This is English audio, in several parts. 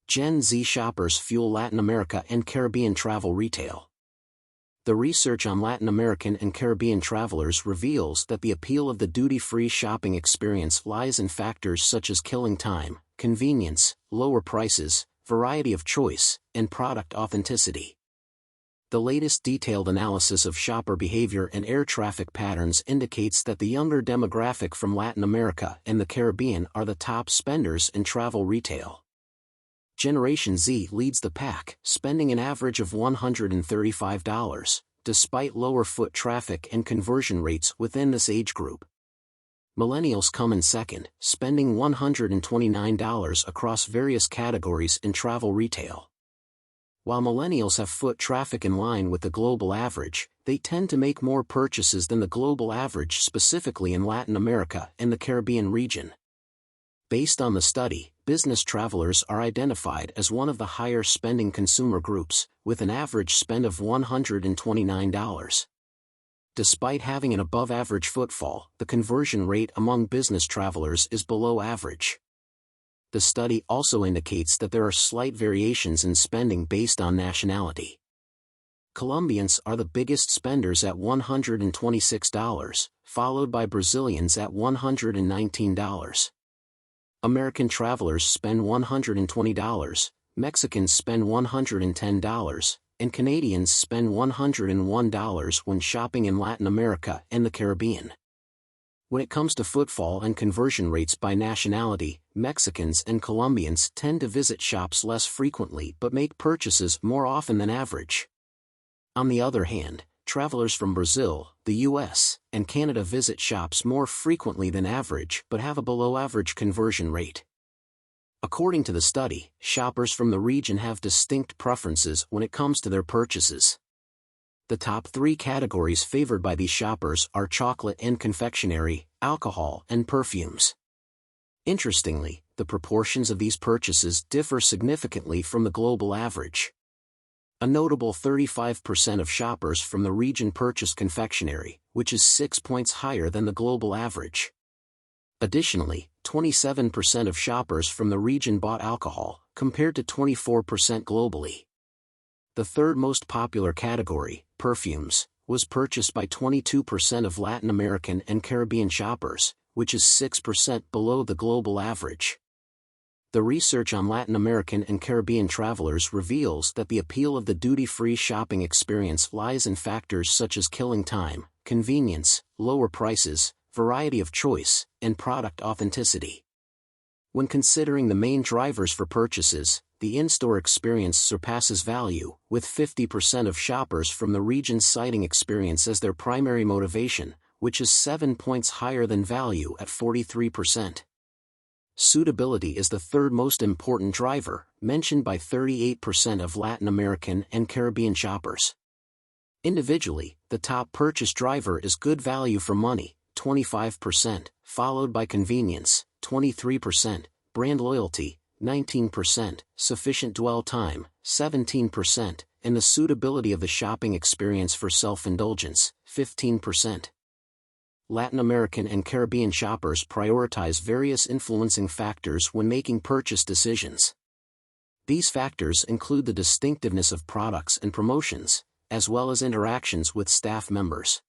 Gen Z shoppers fuel Latin America and Caribbean travel retail. The research on Latin American and Caribbean travelers reveals that the appeal of the duty-free shopping experience lies in factors such as killing time, convenience, lower prices, variety of choice, and product authenticity. The latest detailed analysis of shopper behavior and air traffic patterns indicates that the younger demographic from Latin America and the Caribbean are the top spenders in travel retail. Generation Z leads the pack, spending an average of $135, despite lower foot traffic and conversion rates within this age group. Millennials come in second, spending $129 across various categories in travel retail. While millennials have foot traffic in line with the global average, they tend to make more purchases than the global average, specifically in Latin America and the Caribbean region. Based on the study, business travelers are identified as one of the higher spending consumer groups, with an average spend of $129. Despite having an above-average footfall, the conversion rate among business travelers is below average. The study also indicates that there are slight variations in spending based on nationality. Colombians are the biggest spenders at $126, followed by Brazilians at $119. American travelers spend $120, Mexicans spend $110, and Canadians spend $101 when shopping in Latin America and the Caribbean. When it comes to footfall and conversion rates by nationality, Mexicans and Colombians tend to visit shops less frequently but make purchases more often than average. On the other hand, travelers from Brazil, the US, and Canada visit shops more frequently than average but have a below-average conversion rate. According to the study, shoppers from the region have distinct preferences when it comes to their purchases. The top three categories favored by these shoppers are chocolate and confectionery, alcohol, and perfumes. Interestingly, the proportions of these purchases differ significantly from the global average. A notable 35% of shoppers from the region purchase confectionery, which is 6 points higher than the global average. Additionally, 27% of shoppers from the region bought alcohol, compared to 24% globally. The third most popular category, perfumes, was purchased by 22% of Latin American and Caribbean shoppers, which is 6% below the global average. The research on Latin American and Caribbean travelers reveals that the appeal of the duty-free shopping experience lies in factors such as killing time, convenience, lower prices, variety of choice, and product authenticity. When considering the main drivers for purchases, the in-store experience surpasses value, with 50% of shoppers from the region citing experience as their primary motivation, which is 7 points higher than value at 43%. Suitability is the third most important driver, mentioned by 38% of Latin American and Caribbean shoppers. Individually, the top purchase driver is good value for money, 25%, followed by convenience, 23%, brand loyalty, 19%, sufficient dwell time, 17%, and the suitability of the shopping experience for self-indulgence, 15%. Latin American and Caribbean shoppers prioritize various influencing factors when making purchase decisions. These factors include the distinctiveness of products and promotions, as well as interactions with staff members.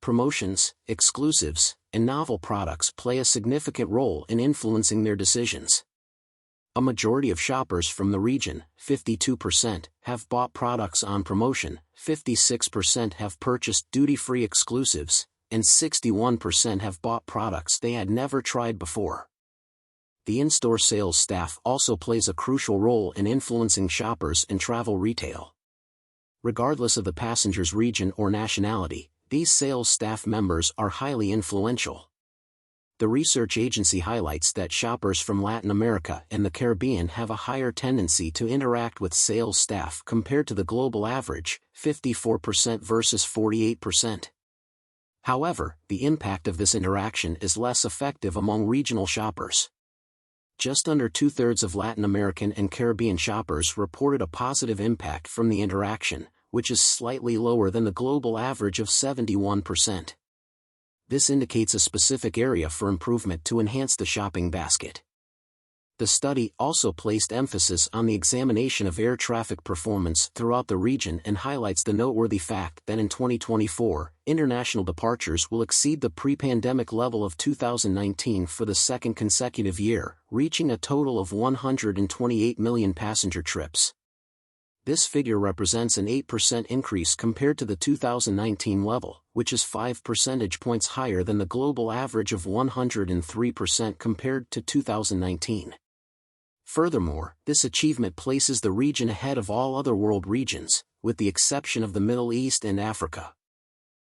Promotions, exclusives, and novel products play a significant role in influencing their decisions. A majority of shoppers from the region, 52%, have bought products on promotion, 56% have purchased duty-free exclusives, and 61% have bought products they had never tried before. The in-store sales staff also plays a crucial role in influencing shoppers in travel retail. Regardless of the passenger's region or nationality, these sales staff members are highly influential. The research agency highlights that shoppers from Latin America and the Caribbean have a higher tendency to interact with sales staff compared to the global average, 54% versus 48%. However, the impact of this interaction is less effective among regional shoppers. Just under two-thirds of Latin American and Caribbean shoppers reported a positive impact from the interaction, which is slightly lower than the global average of 71%. This indicates a specific area for improvement to enhance the shopping basket. The study also placed emphasis on the examination of air traffic performance throughout the region and highlights the noteworthy fact that in 2024, international departures will exceed the pre-pandemic level of 2019 for the second consecutive year, reaching a total of 128 million passenger trips. This figure represents an 8% increase compared to the 2019 level, which is 5 percentage points higher than the global average of 103% compared to 2019. Furthermore, this achievement places the region ahead of all other world regions, with the exception of the Middle East and Africa.